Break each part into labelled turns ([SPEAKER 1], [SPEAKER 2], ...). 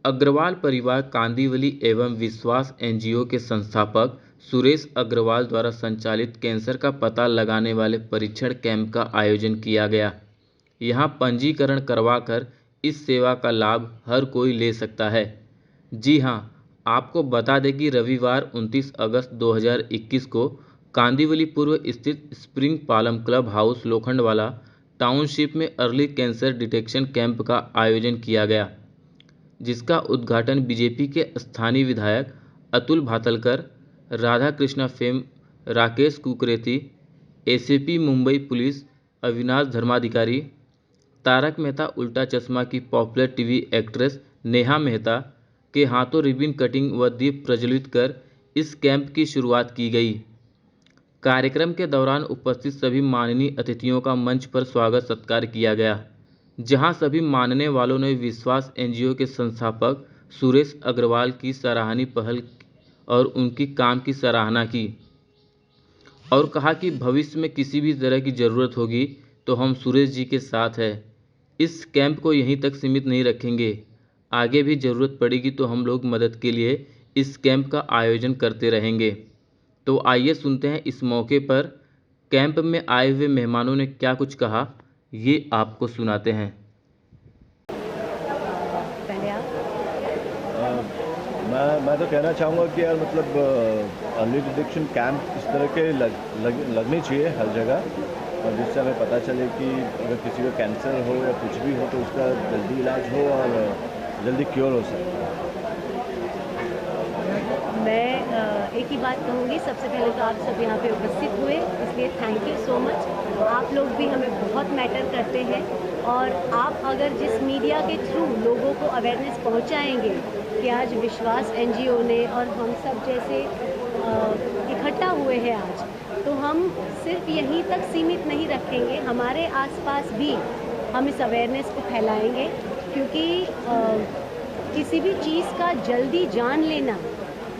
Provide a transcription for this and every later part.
[SPEAKER 1] अग्रवाल परिवार कांदिवली एवं विश्वास एनजीओ के संस्थापक सुरेश अग्रवाल द्वारा संचालित कैंसर का पता लगाने वाले परीक्षण कैंप का आयोजन किया गया। यहां पंजीकरण करवाकर इस सेवा का लाभ हर कोई ले सकता है। जी हां, आपको बता दें कि रविवार 29 अगस्त 2021 को कांदिवली पूर्व स्थित spring Palam club house Lokhandwala township में अर्ली कैंसर डिटेक्शन कैंप का आयोजन किया गया, जिसका उद्घाटन बीजेपी के स्थानीय विधायक Atul Bhatalkar, Radha Krishna fame, Rakesh Kukreti, ACP Mumbai police Avinash Dharmadhikari, Tarak Mehta Ulta Chashma की popular TV actress Neha Mehta के हाथों रिबन कटिंग व दीप प्रज्वलित कर इस कैंप की शुरुआत की गई। कार्यक्रम के दौरान उपस्थित सभी माननीय अतिथियों का मंच पर स्वागत सत्कार किया गया, जहां सभी मानने वालों ने विश्वास एनजीओ के संस्थापक सुरेश अग्रवाल की सराहनीय पहल और उनकी काम की सराहना की और कहा कि भविष्य में किसी भी तरह की ज़रूरत होगी तो हम सुरेश जी के साथ हैं। इस कैंप को यहीं तक सीमित नहीं रखेंगे, आगे भी ज़रूरत पड़ेगी तो हम लोग मदद के लिए इस कैंप का आयोजन करते रहेंगे। तो आइए सुनते हैं इस मौके पर कैंप में आए हुए मेहमानों ने क्या कुछ कहा, ये आपको सुनाते हैं।
[SPEAKER 2] मैं तो कहना चाहूँगा कि यार मतलब अर्ली डिटेक्शन कैंप इस तरह के लगने चाहिए हर जगह, और जिससे हमें पता चले कि अगर किसी को कैंसर हो या कुछ भी हो तो उसका जल्दी इलाज हो और जल्दी क्योर हो सकता है।
[SPEAKER 3] मैं एक ही बात कहूँगी, सबसे पहले तो आप सब यहाँ पे उपस्थित हुए इसलिए थैंक यू सो मच। आप लोग भी हमें बहुत मैटर करते हैं और आप अगर जिस मीडिया के थ्रू लोगों को अवेयरनेस पहुँचाएंगे कि आज विश्वास एनजीओ ने और हम सब जैसे इकट्ठा हुए हैं आज, तो हम सिर्फ यहीं तक सीमित नहीं रखेंगे, हमारे आसपास भी हम इस अवेयरनेस को फैलाएंगे, क्योंकि किसी भी चीज़ का जल्दी जान लेना,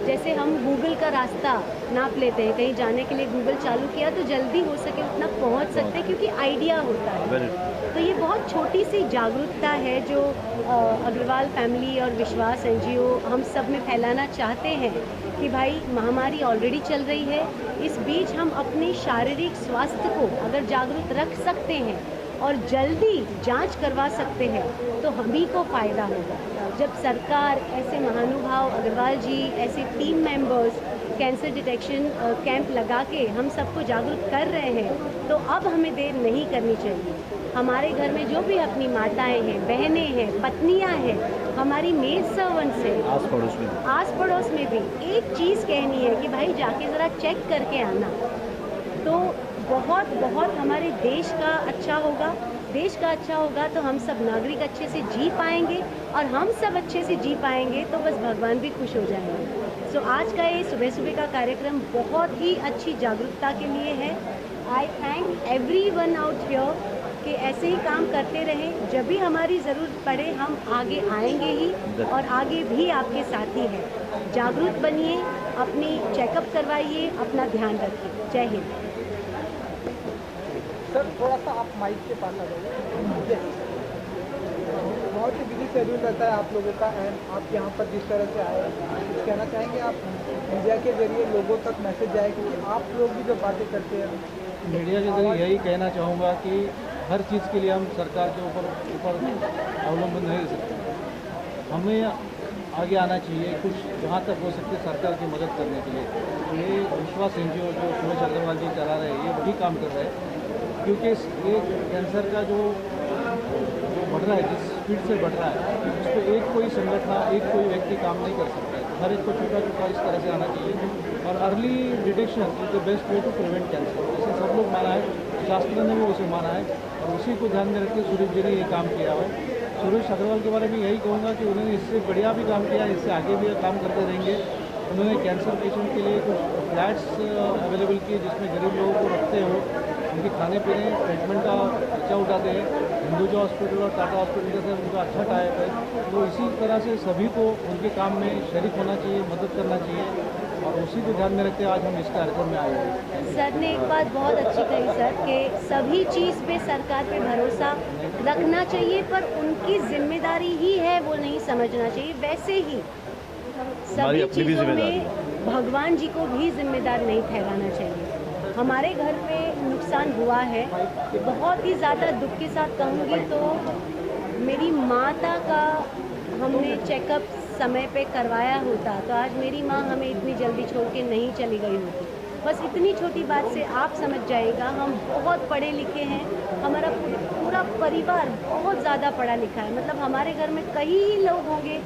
[SPEAKER 3] जैसे हम गूगल का रास्ता नाप लेते हैं, कहीं जाने के लिए गूगल चालू किया तो जल्दी हो सके उतना पहुंच सकते हैं क्योंकि आइडिया होता है। तो ये बहुत छोटी सी जागरूकता है जो अग्रवाल फैमिली और विश्वास एनजीओ हम सब में फैलाना चाहते हैं कि भाई महामारी ऑलरेडी चल रही है, इस बीच हम अपने शारीरिक स्वास्थ्य को अगर जागरूक रख सकते हैं और जल्दी जांच करवा सकते हैं तो हम ही को फ़ायदा होगा। जब सरकार ऐसे महानुभाव अग्रवाल जी ऐसे team members cancer detection camp लगा के हम सबको जागरूक कर रहे हैं तो अब हमें देर नहीं करनी चाहिए। हमारे घर में जो भी अपनी माताएं हैं, बहनें हैं, पत्नियां हैं, हमारी मेड सर्वेंट्स हैं, आस पड़ोस में भी एक चीज़ कहनी है कि भाई जाके ज़रा चेक करके आना, तो बहुत बहुत हमारे देश का अच्छा होगा। देश का अच्छा होगा तो हम सब नागरिक अच्छे से जी पाएंगे और हम सब अच्छे से जी पाएंगे तो बस भगवान भी खुश हो जाएंगे। सो आज का ये सुबह सुबह का कार्यक्रम बहुत ही अच्छी जागरूकता के लिए है। आई थैंक एवरीवन आउट हियर कि ऐसे ही काम करते रहें, जब भी हमारी ज़रूरत पड़े हम आगे आएंगे ही और आगे भी आपके साथ ही है। जागरूक बनिए, अपनी चेकअप करवाइए, अपना ध्यान रखिए। जय हिंद।
[SPEAKER 4] सर थोड़ा सा आप माइक के पास आ जाइए। बहुत ही बिजी शेड्यूल रहता है आप लोगों का, एंड आप यहाँ पर जिस तरह से आए कुछ कहना चाहेंगे आप मीडिया के जरिए लोगों तक मैसेज जाए, क्योंकि आप लोग भी जो बातें करते हैं
[SPEAKER 5] मीडिया के जरिए यही कहना चाहूँगा कि हर चीज़ के लिए हम सरकार के ऊपर अवलंबन नहीं रह सकते, हमें आगे आना चाहिए, कुछ जहाँ तक हो सकते सरकार की मदद करने के लिए। तो ये विश्वास एनजीओ जो सुरेश अग्रवाल जी चला रहे हैं ये वही काम कर रहे हैं, क्योंकि ये कैंसर का जो बढ़ रहा है, जिस स्पीड से बढ़ रहा है, उस पर एक कोई संगठन, एक कोई व्यक्ति काम नहीं कर सकता है। हर एक को छोटा छोटा इस तरह से आना चाहिए और early detection is the best way to prevent cancer, जैसे सब लोग माना है, शास्त्र ने भी उसे माना है और उसी को ध्यान में रखते सुरेश जी ने ये काम किया है। सुरेश अग्रवाल के बारे में यही कहूँगा कि उन्होंने इससे बढ़िया भी काम किया, इससे आगे भी काम करते रहेंगे। उन्होंने कैंसर पेशेंट के लिए कुछ फ्लैट्स अवेलेबल किए जिसमें गरीब लोगों को रखते हो, उनके खाने पीने ट्रीटमेंट का खर्चा उठाते हैं। हिंदुजा हॉस्पिटल और टाटा हॉस्पिटल के साथ उनका अच्छा टाइप है, तो इसी तरह से सभी को उनके काम में शरीक होना चाहिए, मदद करना चाहिए। और उसी को ध्यान में रखते आज हम इस कार्यक्रम में आए हैं।
[SPEAKER 3] सर ने एक बात बहुत अच्छी कही सर कि सभी चीज़ पे सरकार पे भरोसा रखना चाहिए, पर उनकी जिम्मेदारी ही है वो नहीं समझना चाहिए। वैसे ही सभी
[SPEAKER 2] अपनी भी
[SPEAKER 3] चीज़ों
[SPEAKER 2] जिम्मेदारी
[SPEAKER 3] में भगवान जी को भी जिम्मेदार नहीं ठहराना चाहिए। हमारे घर पे नुकसान हुआ है, बहुत ही ज़्यादा दुख के साथ कहूँगी तो मेरी माता का हमने चेकअप समय पे करवाया होता तो आज मेरी माँ हमें इतनी जल्दी छोड़ के नहीं चली गई होती। बस इतनी छोटी बात से आप समझ जाइएगा, हम बहुत पढ़े लिखे हैं, हमारा पूरा परिवार बहुत ज़्यादा पढ़ा लिखा है। मतलब हमारे घर में कई लोग होंगे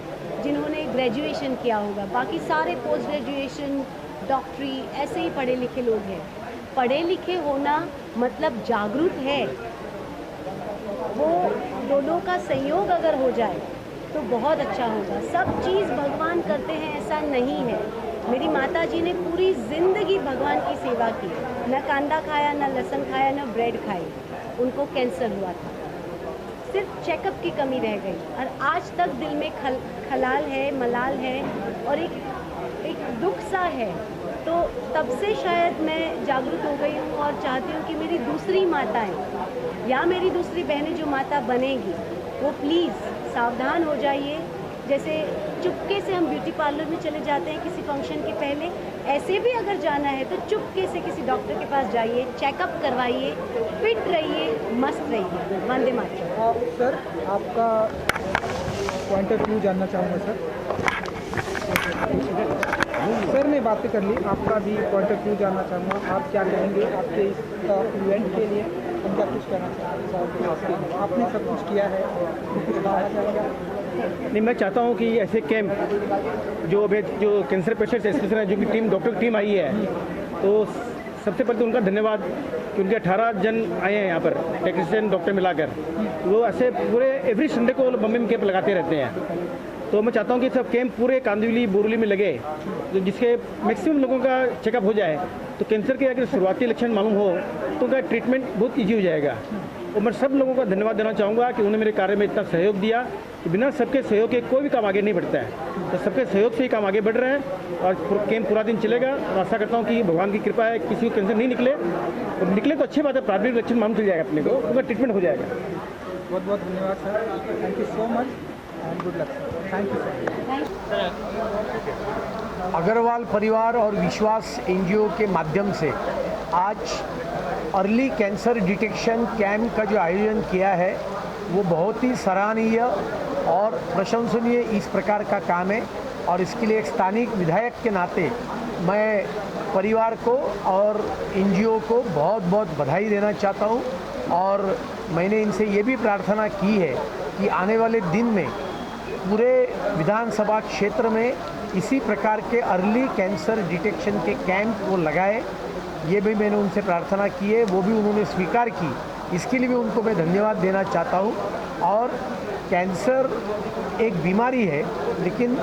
[SPEAKER 3] जिन्होंने ग्रेजुएशन किया होगा, बाकी सारे पोस्ट ग्रेजुएशन, डॉक्टरी, ऐसे ही पढ़े लिखे लोग हैं। पढ़े लिखे होना मतलब जागरूक है, वो दोनों का संयोग अगर हो जाए तो बहुत अच्छा होगा। सब चीज़ भगवान करते हैं ऐसा नहीं है। मेरी माता जी ने पूरी ज़िंदगी भगवान की सेवा की, न कांदा खाया, न लहसुन खाया, न ब्रेड खाई। उनको कैंसर हुआ था, सिर्फ चेकअप की कमी रह गई और आज तक दिल में खलाल है, मलाल है और एक दुख सा है। तो तब से शायद मैं जागरूक हो गई हूँ और चाहती हूँ कि मेरी दूसरी माताएं या मेरी दूसरी बहनें जो माता बनेगी वो प्लीज़ सावधान हो जाइए। जैसे चुपके से हम ब्यूटी पार्लर में चले जाते हैं किसी फंक्शन के पहले, ऐसे भी अगर जाना है तो चुपके से किसी डॉक्टर के पास जाइए, चेकअप करवाइए, फिट रहिए, मस्त रहिए। वंदे मातरम।
[SPEAKER 4] सर आपका पॉइंट ऑफ व्यू जानना चाहूँगा सर। सर ने बातें कर ली, आपका भी पॉइंट ऑफ व्यू जानना चाहूँगा। आप क्या कहेंगे आपके इस इवेंट के लिए, हम क्या कुछ कहना चाहेंगे? आपने सब कुछ किया है, कुछ कहना चाहेंगे?
[SPEAKER 6] नहीं, मैं चाहता हूँ कि ऐसे कैंप जो कैंसर पेशेंट्स स्पेशल है, जो कि टीम डॉक्टर की टीम आई है, तो सबसे पहले तो उनका धन्यवाद कि उनके 18 जन आए हैं यहाँ पर, टेक्नीशियन डॉक्टर मिलाकर। वो ऐसे पूरे एवरी संडे को बम्बई में कैंप लगाते रहते हैं। तो मैं चाहता हूँ कि सब कैंप पूरे कांदिवली, बोरीवली में लगे, तो जिसके मैक्सिमम लोगों का चेकअप हो जाए। तो कैंसर के अगर शुरुआती लक्षण मालूम हो तो उनका ट्रीटमेंट बहुत ईजी हो जाएगा। और मैं सब लोगों का धन्यवाद देना चाहूँगा कि उन्होंने मेरे कार्य में इतना सहयोग दिया कि बिना सबके सहयोग के कोई भी काम आगे नहीं बढ़ता है। तो सबके सहयोग से ही काम आगे बढ़ रहे हैं और कैंप पूरा दिन चलेगा। और आशा करता हूँ कि भगवान की कृपा है, किसी को कैंसर नहीं निकले, और निकले तो अच्छी बात है, प्राथमिक लक्षण मालूम चल जाएगा अपने को, उनका ट्रीटमेंट हो जाएगा।
[SPEAKER 4] बहुत बहुत धन्यवाद sir, thank you so much and good luck sir. Thank you sir.
[SPEAKER 7] Agarwal परिवार और विश्वास एनजीओ के माध्यम से आज अर्ली कैंसर डिटेक्शन कैंप का जो आयोजन किया है वो बहुत ही सराहनीय और प्रशंसनीय इस प्रकार का काम है। और इसके लिए एक स्थानिक विधायक के नाते मैं परिवार को और एनजीओ को बहुत बहुत बधाई देना चाहता हूँ। और मैंने इनसे ये भी प्रार्थना की है कि आने वाले दिन में पूरे विधानसभा क्षेत्र में इसी प्रकार के अर्ली कैंसर डिटेक्शन के कैंप वो लगाए। ये भी मैंने उनसे प्रार्थना की है, वो भी उन्होंने स्वीकार की। इसके लिए भी उनको मैं धन्यवाद देना चाहता हूँ। और कैंसर एक बीमारी है, लेकिन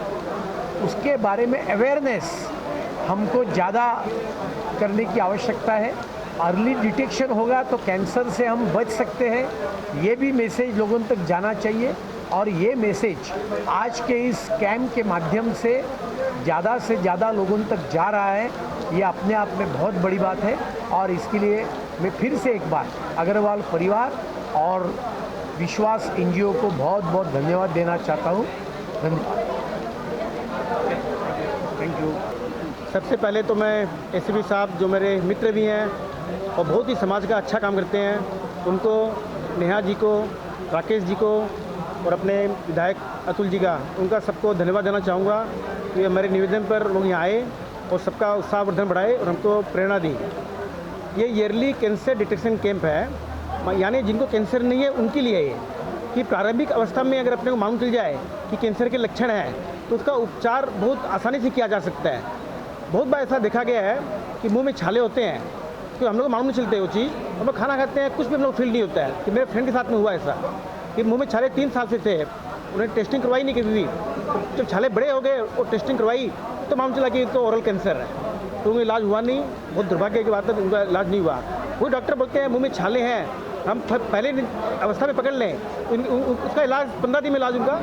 [SPEAKER 7] उसके बारे में अवेयरनेस हमको ज़्यादा करने की आवश्यकता है। अर्ली डिटेक्शन होगा तो कैंसर से हम बच सकते हैं, ये भी मैसेज लोगों तक जाना चाहिए। और ये मैसेज आज के इस कैंप के माध्यम से ज़्यादा लोगों तक जा रहा है, ये अपने आप में बहुत बड़ी बात है। और इसके लिए मैं फिर से एक बार अग्रवाल परिवार और विश्वास एनजीओ को बहुत बहुत धन्यवाद देना चाहता हूँ। धन्यवाद, थैंक यू।
[SPEAKER 6] सबसे पहले तो मैं एसीपी साहब जो मेरे मित्र भी हैं और बहुत ही समाज का अच्छा काम करते हैं, उनको, नेहा जी को, राकेश जी को और अपने विधायक अतुल जी का, उनका सबको धन्यवाद देना चाहूँगा कि मेरे निवेदन पर लोग यहाँ आए और सबका उत्साहवर्धन बढ़ाए और हमको प्रेरणा दी। ये ईयरली कैंसर डिटेक्शन कैंप है, यानी जिनको कैंसर नहीं है उनके लिए ये, कि प्रारंभिक अवस्था में अगर अपने को मालूम चल जाए कि कैंसर के लक्षण हैं तो उसका उपचार बहुत आसानी से किया जा सकता है। बहुत बार ऐसा देखा गया है कि मुंह में छाले होते हैं, तो हम लोग को मालूम नहीं चलते वो चीज़, हम लोग खाना खाते हैं, कुछ भी हम लोग फील नहीं होता है। कि मेरे फ्रेंड के साथ में हुआ ऐसा कि मुंह में छाले 3 साल से थे, उन्हें टेस्टिंग करवाई नहीं कभी भी। जब छाले बड़े हो गए और टेस्टिंग करवाई तो मालूम चला कि तो ओरल कैंसर है, तो उनका इलाज हुआ नहीं। बहुत दुर्भाग्य की बात है, उनका इलाज नहीं हुआ। वही डॉक्टर बोलते हैं मुंह में छाले हैं हम पहले अवस्था में पकड़ लें तो उसका इलाज 15 दिन में इलाज उनका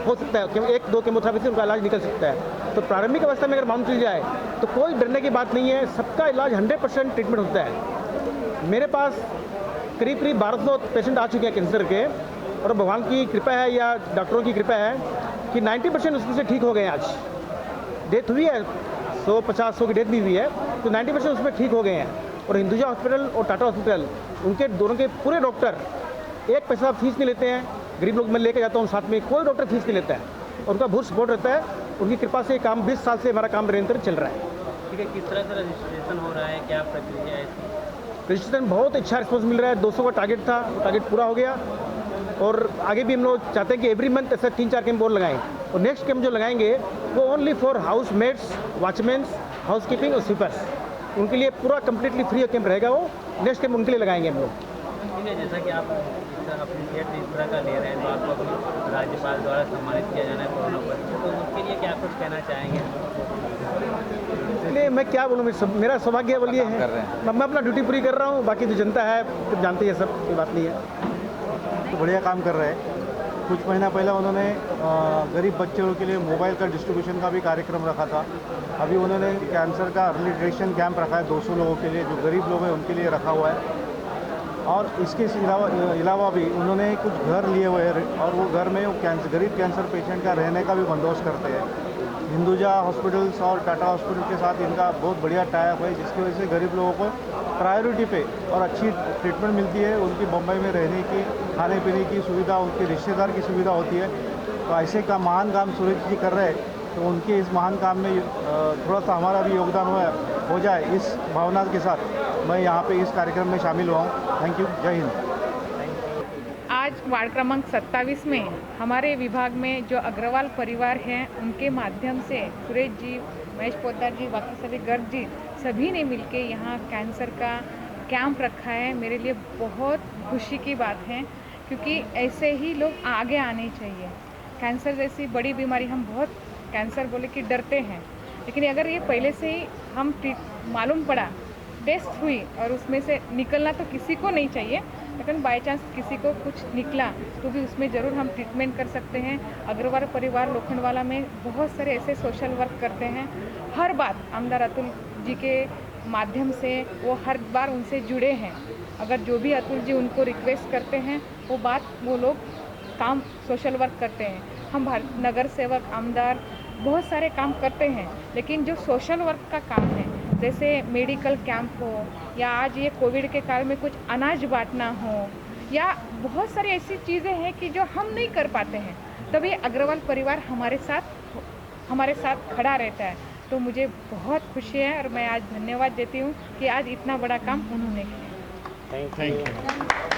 [SPEAKER 6] हो सकता है, 1-2 केमोथेरेपी से उनका इलाज निकल सकता है। तो प्रारंभिक अवस्था में अगर मालूम चल जाए तो कोई डरने की बात नहीं है, सबका इलाज 100% ट्रीटमेंट होता है। मेरे पास करीब 1200 पेशेंट आ चुके हैं कैंसर के, और भगवान की कृपा है या डॉक्टरों की कृपा है कि 90% उसमें से ठीक हो गए हैं। आज डेथ हुई है 150-100 की डेथ भी हुई है, तो 90% उसमें ठीक हो गए हैं। और हिंदुजा हॉस्पिटल और टाटा हॉस्पिटल, उनके दोनों के पूरे डॉक्टर एक पैसा फीस नहीं लेते हैं। गरीब लोग मैं लेके जाता हूँ साथ में, कोई डॉक्टर फीस नहीं लेता है, और उनका बहुत सपोर्ट रहता है। उनकी कृपा से काम 20 साल से हमारा काम निरंतर चल रहा है।
[SPEAKER 8] ठीक है, किस तरह से रजिस्ट्रेशन हो रहा है, क्या प्रक्रिया है?
[SPEAKER 6] रजिस्ट्रेशन बहुत अच्छा रिस्पॉन्स मिल रहा है। 200 का टारगेट था, वो टारगेट पूरा हो गया, और आगे भी हम लोग चाहते हैं कि एवरी मंथ ऐसा 3-4 कैंप और लगाएं। और नेक्स्ट कैंप जो लगाएंगे वो only for housemates, watchmans, housekeeping और स्वीपर्स, उनके लिए पूरा कम्प्लीटली फ्री कैंप रहेगा। वो नेक्स्ट कैंप उनके लिए लगाएंगे हम लोग।
[SPEAKER 8] ठीक है, जैसा कि आप अपनी इस तरह का ले रहे हैं, तो आपको अभी राज्यपाल द्वारा सम्मानित किया जाना है कोरोना पर, तो उसके लिए क्या कुछ कहना चाहेंगे?
[SPEAKER 6] इसलिए मैं क्या बोलूँ, मेरा सौभाग्य बोलिए है, मैं अपना ड्यूटी पूरी कर रहा हूँ, बाकी जो जनता है तो जानती है, सब कोई बात नहीं है।
[SPEAKER 5] तो बढ़िया काम कर रहे हैं। कुछ महीना पहले उन्होंने गरीब बच्चों के लिए मोबाइल का डिस्ट्रीब्यूशन का भी कार्यक्रम रखा था। अभी उन्होंने कैंसर का अर्ली डिटेक्शन कैंप रखा है 200 लोगों के लिए, जो गरीब लोग हैं उनके लिए रखा हुआ है। और इसके अलावा भी उन्होंने कुछ घर लिए हुए हैं, और वो घर में वो गरीब कैंसर पेशेंट का रहने का भी बंदोबस्त करते हैं। हिंदुजा हॉस्पिटल्स और टाटा हॉस्पिटल के साथ इनका बहुत बढ़िया टाइप है, जिसकी वजह से गरीब लोगों को प्रायोरिटी पे और अच्छी ट्रीटमेंट मिलती है। उनकी बम्बई में रहने की, खाने पीने की सुविधा, उनके रिश्तेदार की सुविधा होती है। तो ऐसे का महान काम सूरज जी कर रहे हैं, तो उनके इस महान काम में थोड़ा सा हमारा भी योगदान हो जाए, इस भावना के साथ मैं यहाँ पे इस कार्यक्रम में शामिल हुआ हूँ। थैंक यू, जय हिंद।
[SPEAKER 9] आज वार्ड क्रमांक 27 में हमारे विभाग में जो अग्रवाल परिवार हैं, उनके माध्यम से सुरेश जी, महेश पोद्दार जी, बाकी सभी गर्ग जी, सभी ने मिलके यहाँ कैंसर का कैंप रखा है। मेरे लिए बहुत खुशी की बात है, क्योंकि ऐसे ही लोग आगे आने चाहिए। कैंसर जैसी बड़ी बीमारी, हम बहुत कैंसर बोले कि डरते हैं, लेकिन अगर ये पहले से ही हम मालूम पड़ा, टेस्ट हुई और उसमें से निकलना तो किसी को नहीं चाहिए, लेकिन बाय चांस किसी को कुछ निकला तो भी उसमें ज़रूर हम ट्रीटमेंट कर सकते हैं। अग्रवाल परिवार लोखंडवाला में बहुत सारे ऐसे सोशल वर्क करते हैं। हर बात आमदार अतुल जी के माध्यम से वो हर बार उनसे जुड़े हैं। अगर जो भी अतुल जी उनको रिक्वेस्ट करते हैं वो लोग काम सोशल वर्क करते हैं। हम नगर सेवक, आमदार बहुत सारे काम करते हैं, लेकिन जो सोशल वर्क का काम है, जैसे मेडिकल कैंप हो, या आज ये कोविड के काल में कुछ अनाज बांटना हो, या बहुत सारी ऐसी चीज़ें हैं कि जो हम नहीं कर पाते हैं, तब ये अग्रवाल परिवार हमारे साथ खड़ा रहता है। तो मुझे बहुत खुशी है, और मैं आज धन्यवाद देती हूँ कि आज इतना बड़ा काम उन्होंने किया।
[SPEAKER 8] Thank you.